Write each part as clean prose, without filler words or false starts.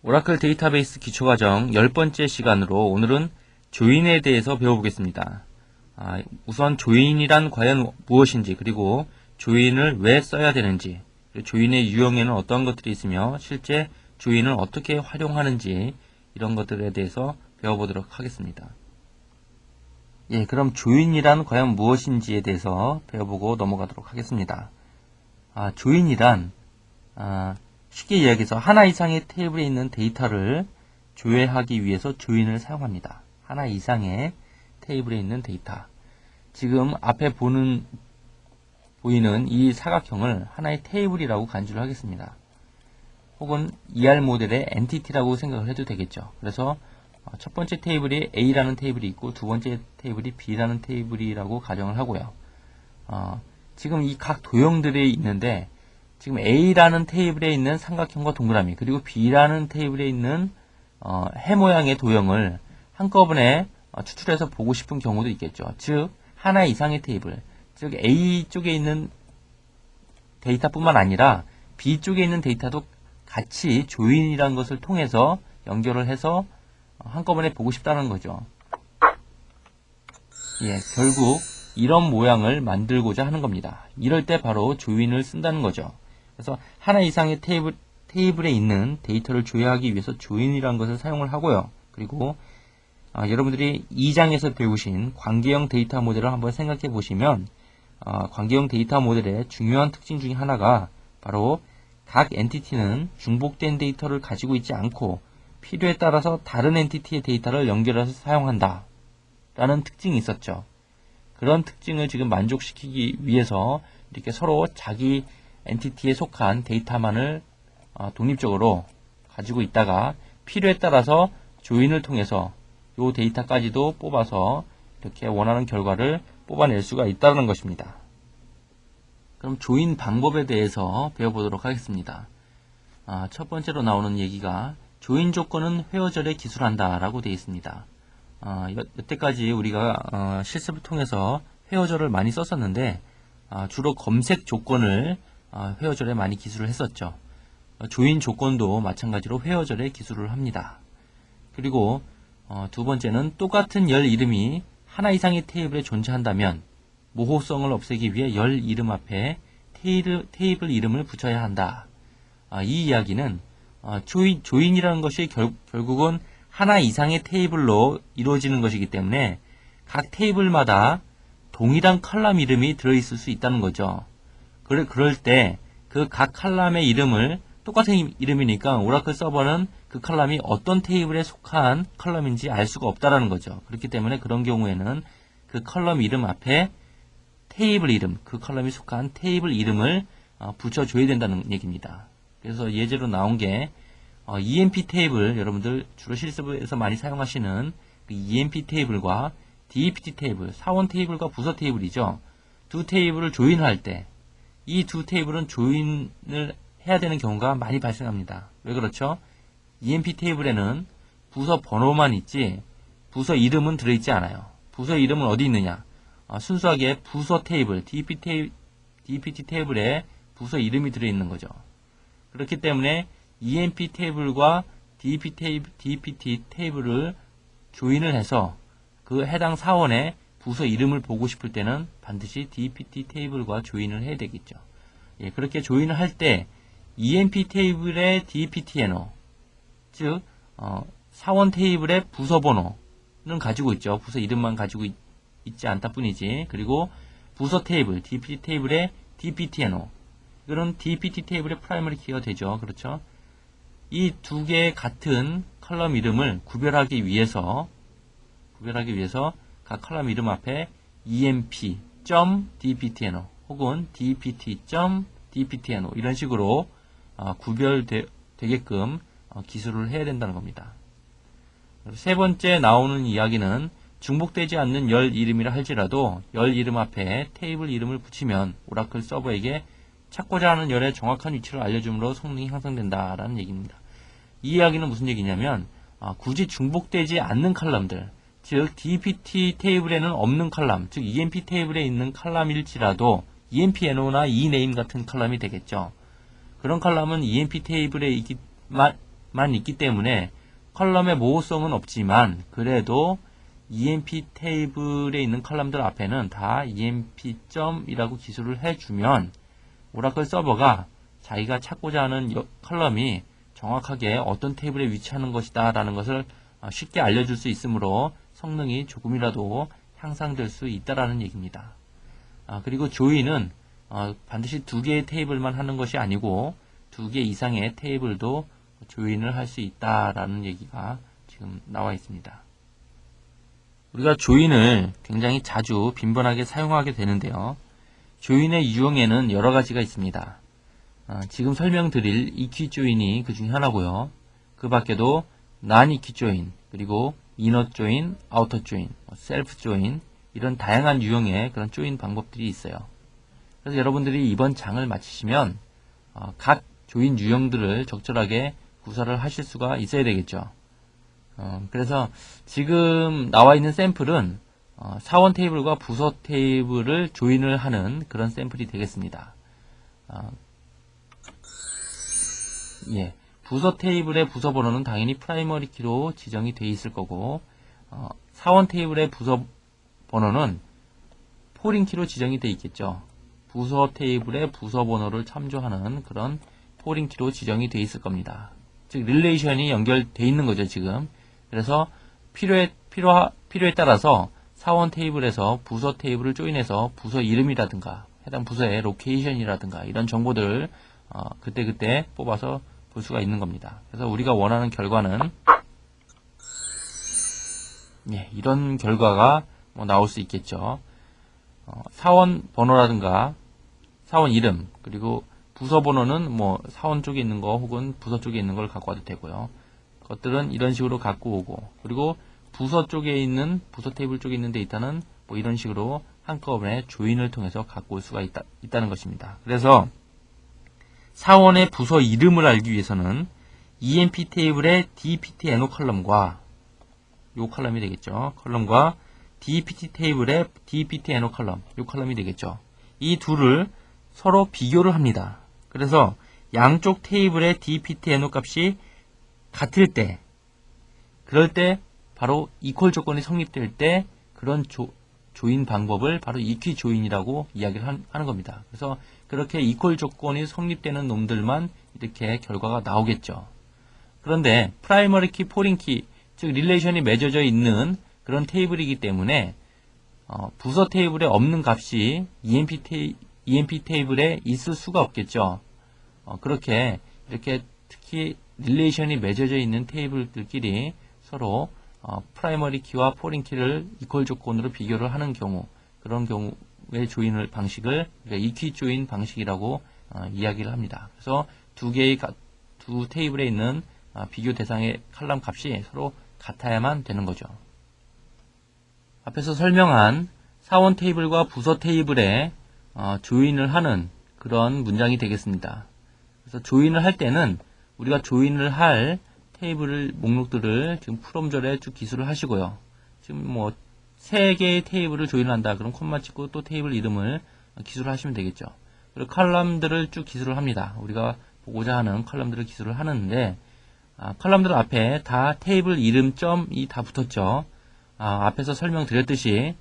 오라클 데이터베이스 기초과정 10번째 시간으로 오늘은 조인에 대해서 배워보겠습니다. 우선 조인이란 과연 무엇인지, 그리고 조인을 왜 써야 되는지, 조인의 유형에는 어떤 것들이 있으며 실제 조인을 어떻게 활용하는지, 이런 것들에 대해서 배워보도록 하겠습니다. 그럼 조인이란 과연 무엇인지에 대해서 배워보고 넘어가도록 하겠습니다. 조인이란 쉽게 이야기해서 하나 이상의 테이블에 있는 데이터를 조회하기 위해서 조인을 사용합니다. 하나 이상의 테이블에 있는 데이터. 지금 앞에 보이는 이 사각형을 하나의 테이블이라고 간주를 하겠습니다. 혹은 ER 모델의 엔티티라고 생각을 해도 되겠죠. 그래서 첫 번째 테이블이 A라는 테이블이 있고 두 번째 테이블이 B라는 테이블이라고 가정을 하고요. 지금 이 각 도형들이 있는데 지금 A라는 테이블에 있는 삼각형과 동그라미, 그리고 B라는 테이블에 있는 해 모양의 도형을 한꺼번에 추출해서 보고 싶은 경우도 있겠죠. 즉 하나 이상의 테이블, 즉 A 쪽에 있는 데이터뿐만 아니라 B 쪽에 있는 데이터도 같이 조인이라는 것을 통해서 연결을 해서 한꺼번에 보고 싶다는 거죠. 결국 이런 모양을 만들고자 하는 겁니다. 이럴 때 바로 조인을 쓴다는 거죠. 그래서 하나 이상의 테이블에 있는 데이터를 조회하기 위해서 조인이라는 것을 사용을 하고요. 그리고 여러분들이 2장에서 배우신 관계형 데이터 모델을 한번 생각해 보시면 관계형 데이터 모델의 중요한 특징 중에 하나가 바로 각 엔티티는 중복된 데이터를 가지고 있지 않고 필요에 따라서 다른 엔티티의 데이터를 연결해서 사용한다 라는 특징이 있었죠. 그런 특징을 지금 만족시키기 위해서 이렇게 서로 자기 엔티티에 속한 데이터만을 독립적으로 가지고 있다가 필요에 따라서 조인을 통해서 이 데이터까지도 뽑아서 이렇게 원하는 결과를 뽑아낼 수가 있다는 것입니다. 그럼 조인 방법에 대해서 배워보도록 하겠습니다. 첫 번째로 나오는 얘기가 조인 조건은 회어절에 기술한다 라고 되어 있습니다. 여태까지 우리가 실습을 통해서 회어절을 많이 썼었는데 주로 검색 조건을 회어절에 많이 기술을 했었죠. 조인 조건도 마찬가지로 회어절에 기술을 합니다. 그리고 두 번째는 똑같은 열 이름이 하나 이상의 테이블에 존재한다면 모호성을 없애기 위해 열 이름 앞에 테이블 이름을 붙여야 한다. 이 이야기는 조인이라는 것이 결국은 하나 이상의 테이블로 이루어지는 것이기 때문에 각 테이블마다 동일한 컬럼 이름이 들어있을 수 있다는 거죠. 그럴 때 그 각 컬럼의 이름을 똑같은 이름이니까 오라클 서버는 그 컬럼이 어떤 테이블에 속한 컬럼인지 알 수가 없다라는 거죠. 그렇기 때문에 그런 경우에는 그 컬럼 이름 앞에 테이블 이름, 그 컬럼이 속한 테이블 이름을 붙여줘야 된다는 얘기입니다. 그래서 예제로 나온 게 EMP 테이블, 여러분들 주로 실습에서 많이 사용하시는 그 EMP 테이블과 DEPT 테이블, 사원 테이블과 부서 테이블이죠. 두 테이블을 조인할 때 이 두 테이블은 조인을 해야 되는 경우가 많이 발생합니다. 왜 그렇죠? EMP 테이블에는 부서 번호만 있지 부서 이름은 들어있지 않아요. 부서 이름은 어디 있느냐? 순수하게 부서 테이블, DEPT 테이블에 부서 이름이 들어있는 거죠. 그렇기 때문에 EMP 테이블과 DEPT 테이블을 조인을 해서 그 해당 사원의 부서 이름을 보고 싶을 때는 반드시 DEPT 테이블과 조인을 해야 되겠죠. 그렇게 조인을 할 때 EMP 테이블의 DEPT 엔어, 즉 사원 테이블의 부서 번호는 가지고 있죠. 부서 이름만 가지고 있지 않다 뿐이지. 그리고 부서 테이블, DEPT 테이블의 DEPT 엔어, 이거는 DEPT 테이블의 프라이머리 키가 되죠. 그렇죠? 이 두 개의 같은 컬럼 이름을 구별하기 위해서 각 컬럼 이름 앞에 emp.dptno 혹은 dpt.dptno 이런 식으로 구별되게끔 기술을 해야 된다는 겁니다. 세 번째 나오는 이야기는 중복되지 않는 열 이름이라 할지라도 열 이름 앞에 테이블 이름을 붙이면 오라클 서버에게 찾고자 하는 열의 정확한 위치를 알려줌으로 성능이 향상된다라는 얘기입니다. 이 이야기는 무슨 얘기냐면 굳이 중복되지 않는 컬럼들, 즉 DEPT 테이블에는 없는 컬럼, 즉 EMP 테이블에 있는 컬럼일지라도 EMP NO나 ENAME 같은 컬럼이 되겠죠. 그런 컬럼은 EMP 테이블에 테이블만 있기 때문에 컬럼의 모호성은 없지만 그래도 EMP 테이블에 있는 컬럼들 앞에는 다 EMP.이라고 기술을 해주면 오라클 서버가 자기가 찾고자 하는 컬럼이 정확하게 어떤 테이블에 위치하는 것이다 라는 것을 쉽게 알려줄 수 있으므로 성능이 조금이라도 향상될 수 있다라는 얘기입니다. 그리고 조인은 반드시 2개의 테이블만 하는 것이 아니고 2개 이상의 테이블도 조인을 할 수 있다라는 얘기가 지금 나와 있습니다. 우리가 조인을 굉장히 자주 빈번하게 사용하게 되는데요. 조인의 유형에는 여러 가지가 있습니다. 지금 설명드릴 EQ 조인이 그 중에 하나고요. 그 밖에도 non-EQ 조인, 그리고 이너 조인, 아우터 조인, 셀프 조인 이런 다양한 유형의 그런 조인 방법들이 있어요. 그래서 여러분들이 이번 장을 마치시면 각 조인 유형들을 적절하게 구사를 하실 수가 있어야 되겠죠. 그래서 지금 나와 있는 샘플은 사원 테이블과 부서 테이블을 조인을 하는 그런 샘플이 되겠습니다. 부서 테이블의 부서 번호는 당연히 프라이머리 키로 지정이 되어 있을 거고 사원 테이블의 부서 번호는 포린 키로 지정이 되어 있겠죠. 부서 테이블의 부서 번호를 참조하는 그런 포린 키로 지정이 되어 있을 겁니다. 즉 릴레이션이 연결되어 있는 거죠 지금. 그래서 필요에 따라서 사원 테이블에서 부서 테이블을 조인해서 부서 이름이라든가 해당 부서의 로케이션이라든가 이런 정보들을 그때그때 뽑아서 볼 수가 있는 겁니다. 그래서 우리가 원하는 결과는 이런 결과가 나올 수 있겠죠. 사원 번호라든가 사원 이름 그리고 부서 번호는 사원 쪽에 있는 거 혹은 부서 쪽에 있는 걸 갖고 와도 되고요. 것들은 이런 식으로 갖고 오고 그리고 부서 쪽에 있는 부서 테이블 쪽에 있는 데이터는 이런 식으로 한꺼번에 조인을 통해서 갖고 올 수가 있다는 것입니다. 그래서 사원의 부서 이름을 알기 위해서는 EMP 테이블의 DPT NO 컬럼과 요 컬럼이 되겠죠. 컬럼과 DPT 테이블의 DPT NO 컬럼 요 컬럼이 되겠죠. 이 둘을 서로 비교를 합니다. 그래서 양쪽 테이블의 DPT NO 값이 같을 때 그럴 때 바로 이퀄 조건이 성립될 때 그런 조인 방법을 바로 EQ 조인이라고 이야기를 하는 겁니다. 그래서 그렇게 이퀄 조건이 성립되는 놈들만 이렇게 결과가 나오겠죠. 그런데 프라이머리 키, 포린 키, 즉 릴레이션이 맺어져 있는 그런 테이블이기 때문에 부서 테이블에 없는 값이 EMP 테이블에 있을 수가 없겠죠. 그렇게 이렇게 특히 릴레이션이 맺어져 있는 테이블들끼리 서로 프라이머리 키와 포린 키를 이퀄 조건으로 비교를 하는 경우 그런 경우의 조인을 방식을 EQ 조인 방식이라고 이야기를 합니다. 그래서 두 테이블에 있는 비교 대상의 칼럼 값이 서로 같아야만 되는 거죠. 앞에서 설명한 사원 테이블과 부서 테이블에 조인을 하는 그런 문장이 되겠습니다. 그래서 조인을 할 때는 우리가 조인을 할 테이블 목록들을 지금 프롬절에 쭉 기술을 하시고요. 지금 3개의 테이블을 조인한다. 그럼 콤마 찍고 또 테이블 이름을 기술을 하시면 되겠죠. 그리고 컬럼들을 쭉 기술을 합니다. 우리가 보고자 하는 컬럼들을 기술을 하는데 컬럼들 앞에 다 테이블 이름 점이 다 붙었죠. 앞에서 설명드렸듯이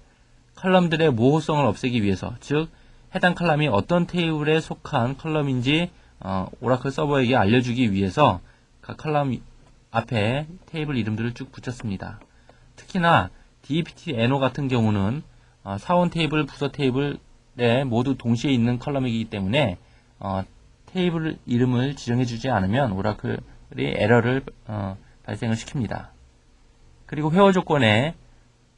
컬럼들의 모호성을 없애기 위해서 즉 해당 컬럼이 어떤 테이블에 속한 컬럼인지 오라클 서버에게 알려주기 위해서 각 컬럼 앞에 테이블 이름들을 쭉 붙였습니다. 특히나 DPT NO 같은 경우는 사원 테이블, 부서 테이블에 모두 동시에 있는 컬럼이기 때문에 테이블 이름을 지정해주지 않으면 오라클이 에러를 발생을 시킵니다. 그리고 회화 조건에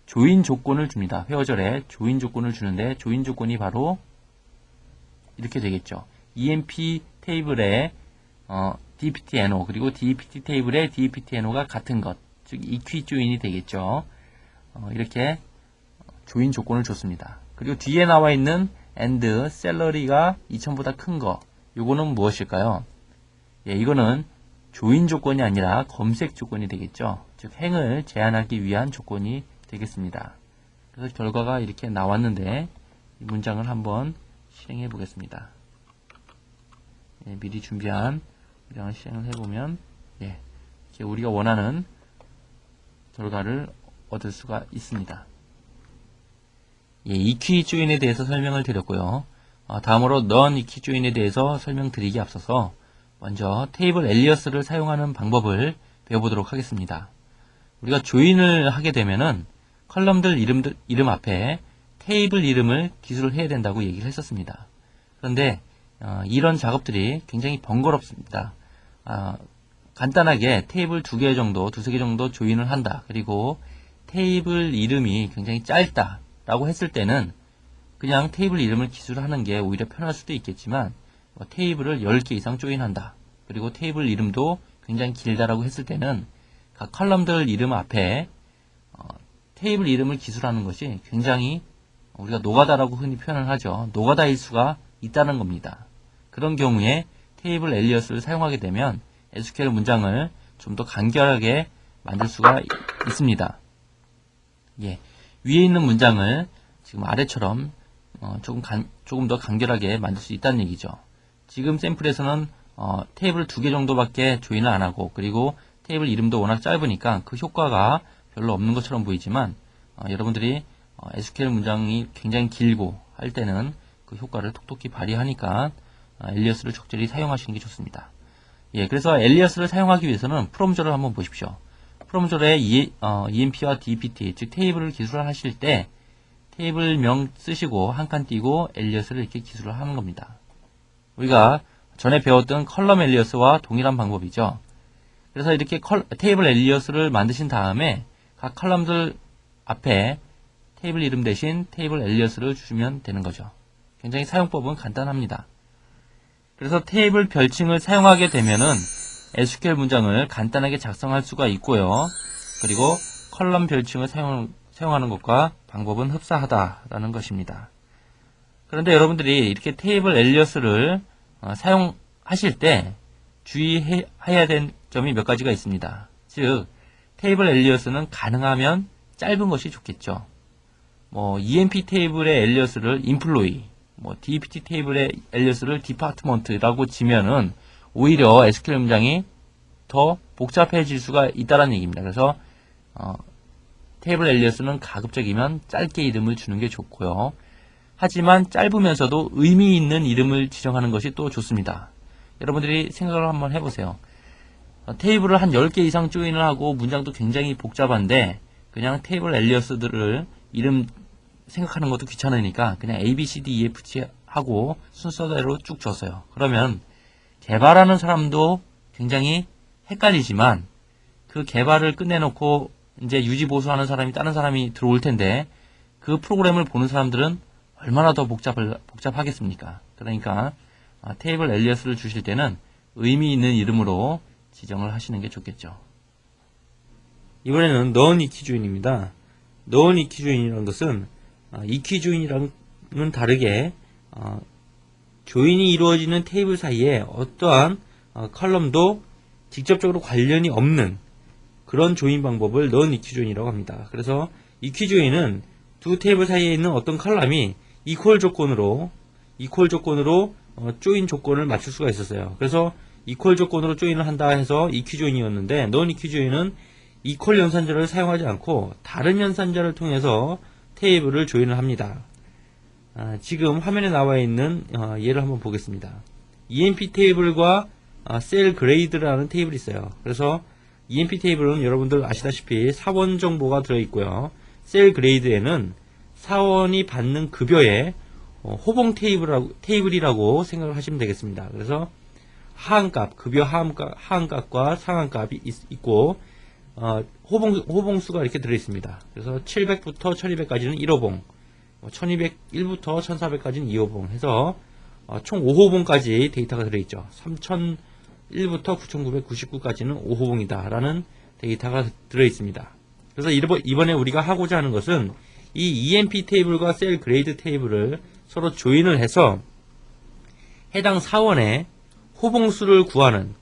조인 조건을 줍니다. 회어절에 조인 조건을 주는데 조인 조건이 바로 이렇게 되겠죠. EMP 테이블에 DPT NO 그리고 DPT 테이블에 DPT NO가 같은 것, 즉 EQ 조인이 되겠죠. 이렇게 조인 조건을 줬습니다. 그리고 뒤에 나와 있는 and 셀러리가 2000보다 큰 거, 요거는 무엇일까요? 이거는 조인 조건이 아니라 검색 조건이 되겠죠. 즉 행을 제한하기 위한 조건이 되겠습니다. 그래서 결과가 이렇게 나왔는데 이 문장을 한번 실행해 보겠습니다. 미리 준비한 문장을 실행을 해보면 이렇게 우리가 원하는 결과를 얻을 수가 있습니다. 예, 이퀴 조인에 대해서 설명을 드렸고요. 다음으로 넌 이퀴 조인에 대해서 설명드리기 앞서서 먼저 테이블 엘리어스를 사용하는 방법을 배워보도록 하겠습니다. 우리가 조인을 하게 되면은 컬럼들 이름 앞에 테이블 이름을 기술을 해야 된다고 얘기를 했었습니다. 그런데 이런 작업들이 굉장히 번거롭습니다. 간단하게 테이블 두세 개 정도 조인을 한다. 그리고 테이블 이름이 굉장히 짧다 라고 했을 때는 그냥 테이블 이름을 기술하는 게 오히려 편할 수도 있겠지만 테이블을 10개 이상 조인한다. 그리고 테이블 이름도 굉장히 길다라고 했을 때는 각 컬럼들 이름 앞에 테이블 이름을 기술하는 것이 굉장히 우리가 노가다라고 흔히 표현을 하죠. 노가다일 수가 있다는 겁니다. 그런 경우에 테이블 엘리어스를 사용하게 되면 SQL 문장을 좀 더 간결하게 만들 수가 있습니다. 예, 위에 있는 문장을 지금 아래처럼 조금 더 간결하게 만들 수 있다는 얘기죠. 지금 샘플에서는 테이블 2개 정도밖에 조인을 안 하고 그리고 테이블 이름도 워낙 짧으니까 그 효과가 별로 없는 것처럼 보이지만 여러분들이 SQL 문장이 굉장히 길고 할 때는 그 효과를 톡톡히 발휘하니까 엘리어스를 적절히 사용하시는 게 좋습니다. 예, 그래서 엘리어스를 사용하기 위해서는 프롬졸을 한번 보십시오. 프롬졸에 EMP와 DPT, 즉 테이블을 기술하실 때 테이블명 쓰시고 한 칸 띄고 엘리어스를 이렇게 기술을 하는 겁니다. 우리가 전에 배웠던 컬럼 엘리어스와 동일한 방법이죠. 그래서 이렇게 테이블 엘리어스를 만드신 다음에 각 컬럼들 앞에 테이블 이름 대신 테이블 엘리어스를 주시면 되는 거죠. 굉장히 사용법은 간단합니다. 그래서 테이블 별칭을 사용하게 되면은 SQL 문장을 간단하게 작성할 수가 있고요. 그리고 컬럼 별칭을 사용하는 것과 방법은 흡사하다라는 것입니다. 그런데 여러분들이 이렇게 테이블 엘리어스를 사용하실 때 주의해야 될 점이 몇 가지가 있습니다. 즉 테이블 엘리어스는 가능하면 짧은 것이 좋겠죠. EMP 테이블의 엘리어스를 employee, DPT 테이블의 엘리어스를 department라고 지면은 오히려 SQL 문장이 더 복잡해질 수가 있다는 얘기입니다. 그래서 테이블 엘리어스는 가급적이면 짧게 이름을 주는 게 좋고요. 하지만 짧으면서도 의미 있는 이름을 지정하는 것이 또 좋습니다. 여러분들이 생각을 한번 해보세요. 테이블을 한 10개 이상 조인을 하고 문장도 굉장히 복잡한데 그냥 테이블 엘리어스들을 이름 생각하는 것도 귀찮으니까 그냥 A, B, C, D, E, F, G 하고 순서대로 쭉 줬어요. 그러면 개발하는 사람도 굉장히 헷갈리지만 그 개발을 끝내놓고 이제 유지보수하는 사람이 다른 사람이 들어올 텐데 그 프로그램을 보는 사람들은 얼마나 더 복잡하겠습니까? 그러니까 테이블 엘리어스를 주실 때는 의미 있는 이름으로 지정을 하시는 게 좋겠죠. 이번에는 non 이퀴 조인입니다. non 이퀴 조인이라는 것은 이퀴 조인이랑은 다르게 조인이 이루어지는 테이블 사이에 어떠한 컬럼도 직접적으로 관련이 없는 그런 조인 방법을 non 이퀴 조인이라고 합니다. 그래서 이퀴 조인은 두 테이블 사이에 있는 어떤 컬럼이 이퀄 조건으로 조인 조건을 맞출 수가 있었어요. 그래서 이퀄 조건으로 조인을 한다 해서 이퀴 조인이었는데 non 이퀴 조인은 이퀄 연산자를 사용하지 않고 다른 연산자를 통해서 테이블을 조인을 합니다. 지금 화면에 나와 있는 예를 한번 보겠습니다. EMP 테이블과 셀 그레이드라는 테이블이 있어요. 그래서 EMP 테이블은 여러분들 아시다시피 사원 정보가 들어있고요. 셀 그레이드에는 사원이 받는 급여의 호봉 테이블이라고 생각을 하시면 되겠습니다. 그래서 하한값, 급여 하한값과 상한값이 있고 호봉수가 이렇게 들어있습니다. 그래서 700부터 1200까지는 1호봉, 1201부터 1400까지는 2호봉 해서 총 5호봉까지 데이터가 들어있죠. 3001부터 9999까지는 5호봉이다 라는 데이터가 들어있습니다. 그래서 이번에 우리가 하고자 하는 것은 이 EMP 테이블과 셀 그레이드 테이블을 서로 조인을 해서 해당 사원의 호봉수를 구하는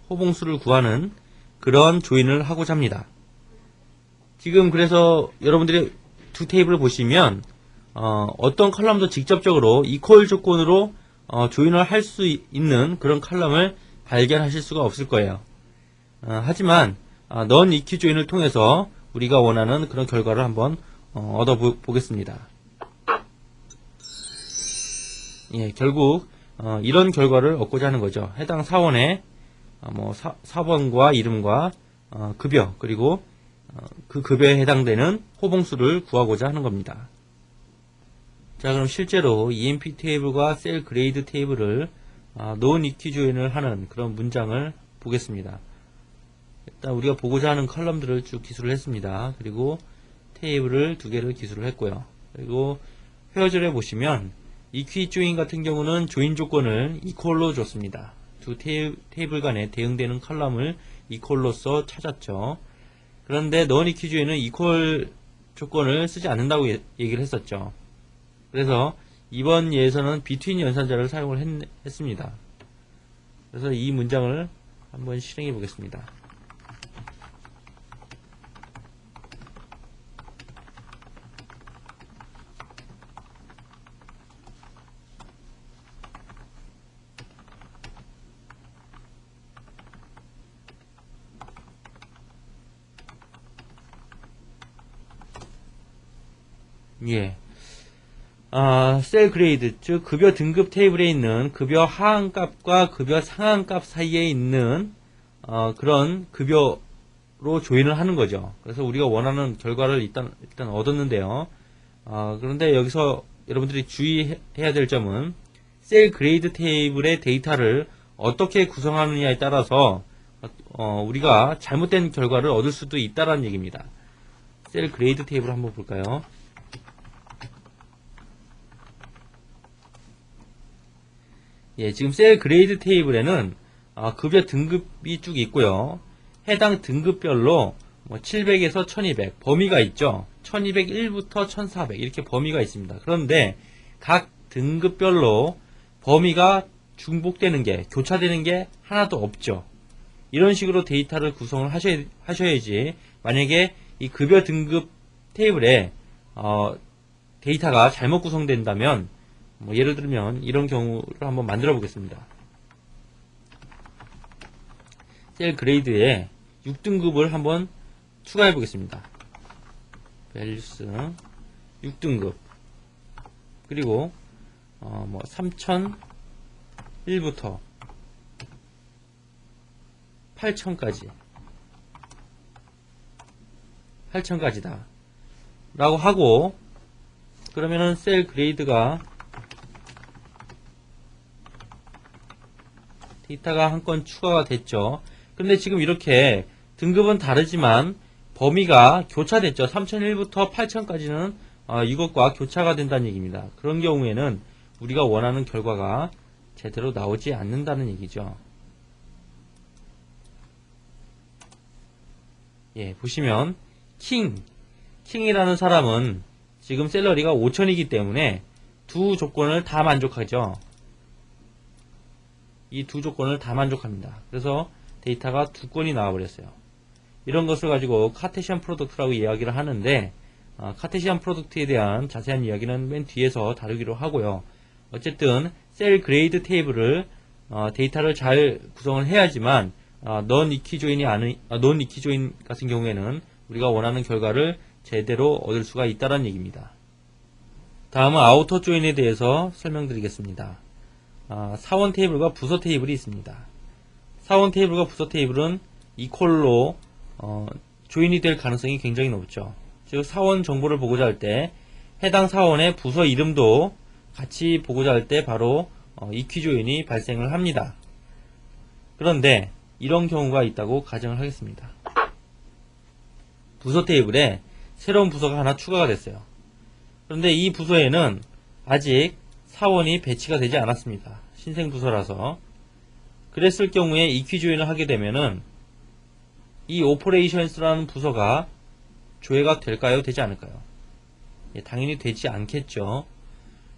그런 조인을 하고자 합니다. 지금 그래서 여러분들이 두 테이블을 보시면 어떤 컬럼도 직접적으로 이퀄 조건으로 조인을 할 수 있는 그런 컬럼을 발견하실 수가 없을 거예요. 하지만 넌 EQ 조인을 통해서 우리가 원하는 그런 결과를 한번 얻어 보겠습니다. 예, 결국 이런 결과를 얻고자 하는 거죠. 해당 사원의 사번과 이름과 급여, 그리고 그 급여에 해당되는 호봉수를 구하고자 하는 겁니다. 자, 그럼 실제로 EMP 테이블과 셀 그레이드 테이블을 논 EQ 조인을 하는 그런 문장을 보겠습니다. 일단 우리가 보고자 하는 컬럼들을 쭉 기술을 했습니다. 그리고 테이블을 2개를 기술을 했고요. 그리고 회어절에 보시면 EQ 조인 같은 경우는 조인 조건을 이퀄로 줬습니다. 두 테이블 간에 대응되는 컬럼을 이퀄로서 찾았죠. 그런데 non EQ 조인은 이퀄 조건을 쓰지 않는다고 얘기를 했었죠. 그래서 이번 예에서는 between 연산자를 사용을 했습니다. 그래서 이 문장을 한번 실행해 보겠습니다. 예. 셀 그레이드, 즉 급여 등급 테이블에 있는 급여 하한값과 급여 상한값 사이에 있는 그런 급여로 조인을 하는 거죠. 그래서 우리가 원하는 결과를 일단 얻었는데요. 그런데 여기서 여러분들이 주의해야 될 점은 셀 그레이드 테이블의 데이터를 어떻게 구성하느냐에 따라서 우리가 잘못된 결과를 얻을 수도 있다는 얘기입니다. 셀 그레이드 테이블 한번 볼까요? 예, 지금 셀 그레이드 테이블에는 급여 등급이 쭉 있고요. 해당 등급별로 700에서 1200 범위가 있죠. 1201부터 1400 이렇게 범위가 있습니다. 그런데 각 등급별로 범위가 중복되는 게, 교차되는 게 하나도 없죠. 이런 식으로 데이터를 구성을 하셔야지, 만약에 이 급여 등급 테이블에 데이터가 잘못 구성된다면, 예를 들면 이런 경우를 한번 만들어 보겠습니다. 셀 그레이드에 6등급을 한번 추가해 보겠습니다. values 6등급, 그리고 3001부터 8000까지다 라고 하고, 그러면은 셀 그레이드가 데이터가 한 건 추가가 됐죠. 근데 지금 이렇게 등급은 다르지만 범위가 교차됐죠. 3001부터 8000까지는 이것과 교차가 된다는 얘기입니다. 그런 경우에는 우리가 원하는 결과가 제대로 나오지 않는다는 얘기죠. 예, 보시면 킹이라는 사람은 지금 샐러리가 5000이기 때문에 두 조건을 다 만족하죠. 이 두 조건을 다 만족합니다. 그래서 데이터가 2건이 나와버렸어요. 이런 것을 가지고 카테시안 프로덕트라고 이야기를 하는데, 카테시안 프로덕트에 대한 자세한 이야기는 맨 뒤에서 다루기로 하고요. 어쨌든 셀 그레이드 테이블을 데이터를 잘 구성을 해야지만 non EQ 조인 같은 경우에는 우리가 원하는 결과를 제대로 얻을 수가 있다는 얘기입니다. 다음은 아우터 조인에 대해서 설명드리겠습니다. 사원 테이블과 부서 테이블이 있습니다. 사원 테이블과 부서 테이블은 이퀄로 조인이 될 가능성이 굉장히 높죠. 즉 사원 정보를 보고자 할 때 해당 사원의 부서 이름도 같이 보고자 할 때 바로 EQ 조인이 발생을 합니다. 그런데 이런 경우가 있다고 가정을 하겠습니다. 부서 테이블에 새로운 부서가 하나 추가가 됐어요. 그런데 이 부서에는 아직 사원이 배치가 되지 않았습니다. 신생 부서라서. 그랬을 경우에 EQ 조인을 하게 되면은 이 오퍼레이션스라는 부서가 조회가 될까요? 되지 않을까요? 예, 당연히 되지 않겠죠.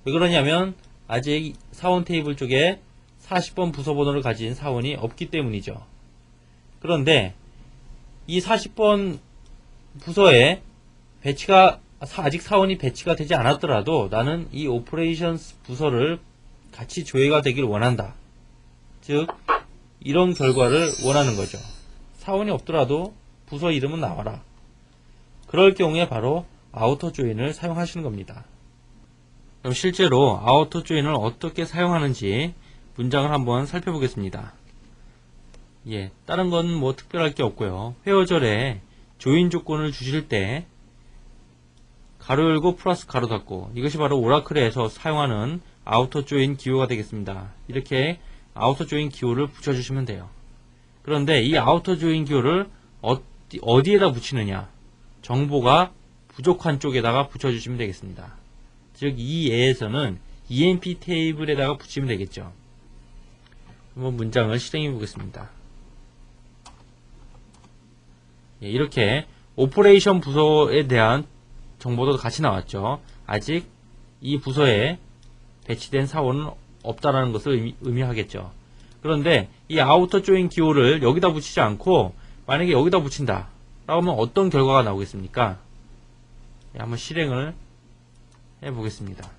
왜 그러냐면 아직 사원 테이블 쪽에 40번 부서 번호를 가진 사원이 없기 때문이죠. 그런데 이 40번 부서에 아직 사원이 배치가 되지 않았더라도 나는 이 오퍼레이션스 부서를 같이 조회가 되길 원한다. 즉 이런 결과를 원하는 거죠. 사원이 없더라도 부서 이름은 나와라. 그럴 경우에 바로 아우터 조인을 사용하시는 겁니다. 그럼 실제로 아우터 조인을 어떻게 사용하는지 문장을 한번 살펴보겠습니다. 예, 다른 건 뭐 특별할 게 없고요. 회어절에 조인 조건을 주실 때 가로 열고 플러스 가로 닫고, 이것이 바로 오라클에서 사용하는 아우터 조인 기호가 되겠습니다. 이렇게 아우터 조인 기호를 붙여주시면 돼요. 그런데 이 아우터 조인 기호를 어디에다 붙이느냐? 정보가 부족한 쪽에다가 붙여주시면 되겠습니다. 즉, 이 예에서는 EMP 테이블에다가 붙이면 되겠죠. 한번 문장을 실행해 보겠습니다. 예, 이렇게 오퍼레이션 부서에 대한 정보도 같이 나왔죠. 아직 이 부서에 배치된 사원은 없다라는 것을 의미하겠죠. 그런데 이 아우터 조인 기호를 여기다 붙이지 않고 만약에 여기다 붙인다 라고 하면 어떤 결과가 나오겠습니까? 예, 한번 실행을 해 보겠습니다.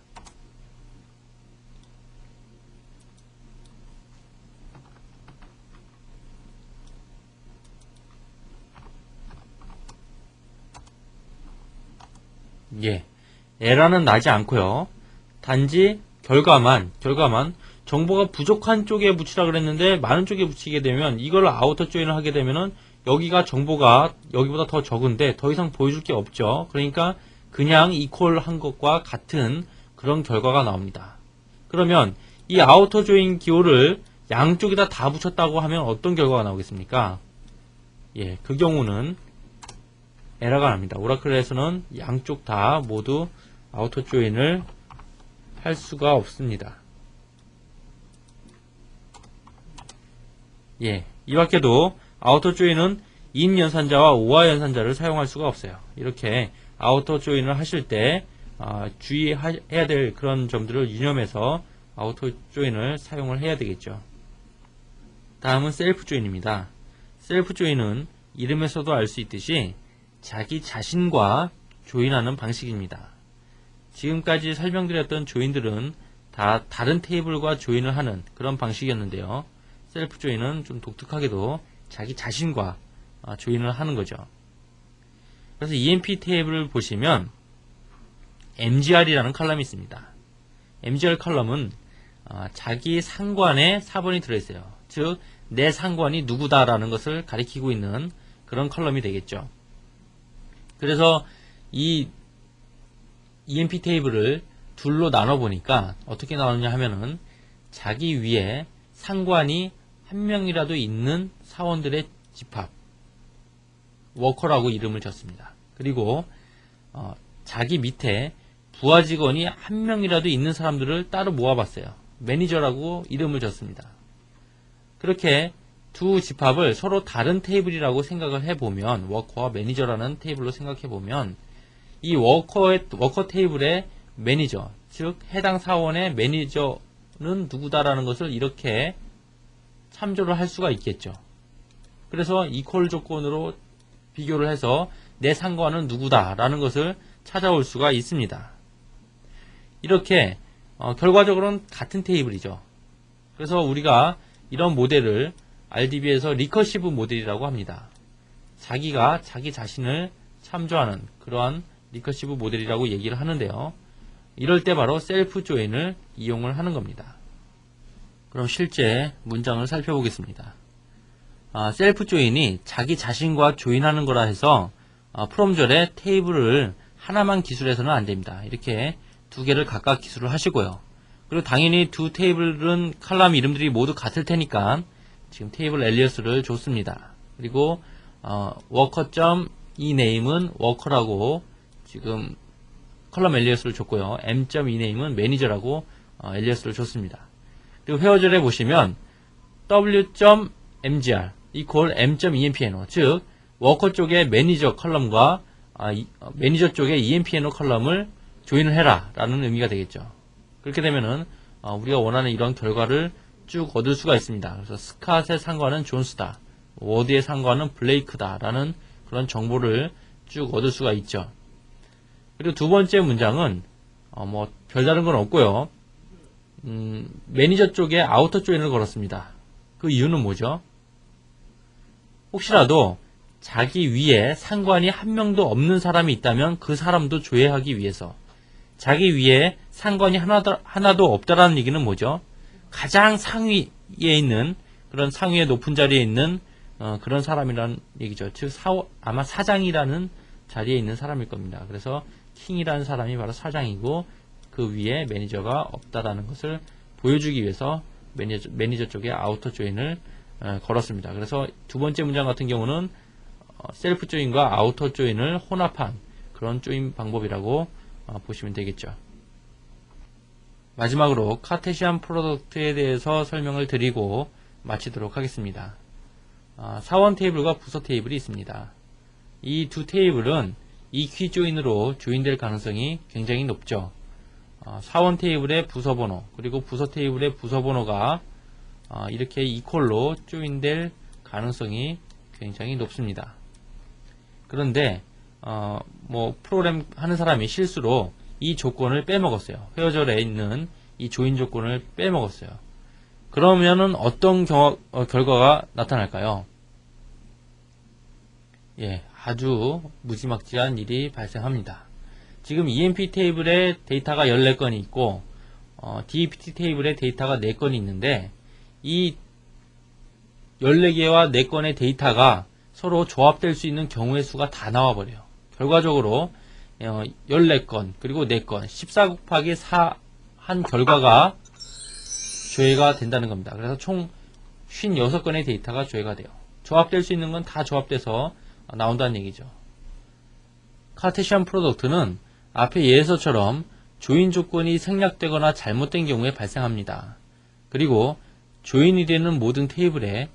예, 에러는 나지 않고요. 단지 결과만 정보가 부족한 쪽에 붙이라 그랬는데 많은 쪽에 붙이게 되면, 이걸 아우터 조인을 하게 되면은 여기가 정보가 여기보다 더 적은데 더 이상 보여줄 게 없죠. 그러니까 그냥 이퀄 한 것과 같은 그런 결과가 나옵니다. 그러면 이 아우터 조인 기호를 양쪽에다 다 붙였다고 하면 어떤 결과가 나오겠습니까? 예, 그 경우는 에러가 납니다. 오라클에서는 양쪽 다 모두 아우터 조인을 할 수가 없습니다. 예, 이 밖에도 아우터 조인은 인 연산자와 오화 연산자를 사용할 수가 없어요. 이렇게 아우터 조인을 하실 때 주의해야 될 그런 점들을 유념해서 아우터 조인을 사용을 해야 되겠죠. 다음은 셀프 조인입니다. 셀프 조인은 이름에서도 알 수 있듯이 자기 자신과 조인하는 방식입니다. 지금까지 설명드렸던 조인들은 다 다른 테이블과 조인을 하는 그런 방식이었는데요. 셀프 조인은 좀 독특하게도 자기 자신과 조인을 하는 거죠. 그래서 EMP 테이블을 보시면 MGR이라는 컬럼이 있습니다. MGR 컬럼은 자기 상관에 4번이 들어있어요. 즉, 내 상관이 누구다라는 것을 가리키고 있는 그런 컬럼이 되겠죠. 그래서 이 EMP 테이블을 둘로 나눠보니까 어떻게 나오느냐 하면은 자기 위에 상관이 한 명이라도 있는 사원들의 집합, 워커라고 이름을 졌습니다. 그리고 자기 밑에 부하 직원이 한 명이라도 있는 사람들을 따로 모아봤어요. 매니저라고 이름을 졌습니다. 그렇게 두 집합을 서로 다른 테이블이라고 생각을 해보면, 워커와 매니저라는 테이블로 생각해보면, 이 워커 테이블의 매니저, 즉 해당 사원의 매니저는 누구다라는 것을 이렇게 참조를 할 수가 있겠죠. 그래서 이퀄 조건으로 비교를 해서 내 상관은 누구다라는 것을 찾아올 수가 있습니다. 이렇게 결과적으로는 같은 테이블이죠. 그래서 우리가 이런 모델을 RDB에서 리커시브 모델이라고 합니다. 자기가 자기 자신을 참조하는 그러한 리커시브 모델이라고 얘기를 하는데요. 이럴 때 바로 셀프 조인을 이용을 하는 겁니다. 그럼 실제 문장을 살펴보겠습니다. 셀프 조인이 자기 자신과 조인하는 거라 해서 프롬절에 테이블을 하나만 기술해서는 안 됩니다. 이렇게 두 개를 각각 기술을 하시고요. 그리고 당연히 두 테이블은 칼럼 이름들이 모두 같을 테니까 지금 테이블 엘리어스를 줬습니다. 그리고 worker.ename은 워커라고 지금 컬럼 엘리어스를 줬고요. m.ename은 매니저라고 엘리어스를 줬습니다. 그리고 회어절에 보시면 w.mgr equal m.empno, 즉 워커 쪽의 매니저 컬럼과 매니저 쪽의 empno 컬럼을 조인을 해라 라는 의미가 되겠죠. 그렇게 되면은 우리가 원하는 이런 결과를 쭉 얻을 수가 있습니다. 그래서 스캇의 상관은 존스다, 워드의 상관은 블레이크다 라는 그런 정보를 쭉 얻을 수가 있죠. 그리고 두 번째 문장은 뭐 별다른 건 없고요. 매니저 쪽에 아우터 조인을 걸었습니다. 그 이유는 뭐죠? 혹시라도 자기 위에 상관이 한 명도 없는 사람이 있다면 그 사람도 조회하기 위해서, 자기 위에 상관이 하나도 없다라는 얘기는 뭐죠? 가장 상위에 있는, 그런 상위의 높은 자리에 있는 그런 사람이라는 얘기죠. 즉 아마 사장이라는 자리에 있는 사람일 겁니다. 그래서 킹이라는 사람이 바로 사장이고 그 위에 매니저가 없다라는 것을 보여주기 위해서 매니저 쪽에 아우터 조인을 걸었습니다. 그래서 두 번째 문장 같은 경우는 셀프 조인과 아우터 조인을 혼합한 그런 조인 방법이라고 보시면 되겠죠. 마지막으로 카테시안 프로덕트에 대해서 설명을 드리고 마치도록 하겠습니다. 사원 테이블과 부서 테이블이 있습니다. 이 두 테이블은 EQ 조인으로 조인될 가능성이 굉장히 높죠. 사원 테이블의 부서 번호 그리고 부서 테이블의 부서 번호가 이렇게 이퀄로 조인될 가능성이 굉장히 높습니다. 그런데 프로그램 하는 사람이 실수로 이 조건을 빼먹었어요. 회어절에 있는 이 조인 조건을 빼먹었어요. 그러면은 어떤 결과가 나타날까요? 예, 아주 무지막지한 일이 발생합니다. 지금 EMP 테이블에 데이터가 14건이 있고 DEPT 테이블에 데이터가 4건이 있는데 이 14개와 4건의 데이터가 서로 조합될 수 있는 경우의 수가 다 나와버려요. 결과적으로 14건 그리고 4건 14 곱하기 4 한 결과가 조회가 된다는 겁니다. 그래서 총 56건의 데이터가 조회가 돼요. 조합될 수 있는 건 다 조합돼서 나온다는 얘기죠. 카테시안 프로덕트는 앞의 예에서처럼 조인 조건이 생략되거나 잘못된 경우에 발생합니다. 그리고 조인이 되는 모든 테이블에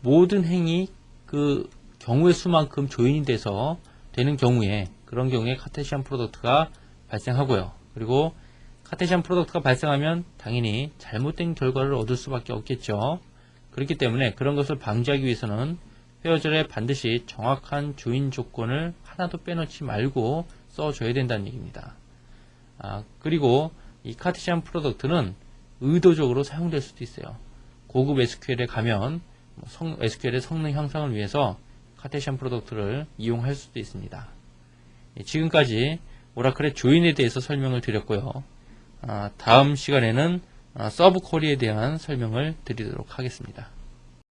모든 행이 그 경우의 수만큼 조인이 돼서 되는 경우에, 그런 경우에 카테시안 프로덕트가 발생하고요. 그리고 카테시안 프로덕트가 발생하면 당연히 잘못된 결과를 얻을 수밖에 없겠죠. 그렇기 때문에 그런 것을 방지하기 위해서는 회어절에 반드시 정확한 조인 조건을 하나도 빼놓지 말고 써줘야 된다는 얘기입니다. 그리고 이 카테시안 프로덕트는 의도적으로 사용될 수도 있어요. 고급 SQL에 가면 SQL의 성능 향상을 위해서 카테시안 프로덕트를 이용할 수도 있습니다. 지금까지 오라클의 조인에 대해서 설명을 드렸고요. 다음 시간에는 서브 쿼리에 대한 설명을 드리도록 하겠습니다.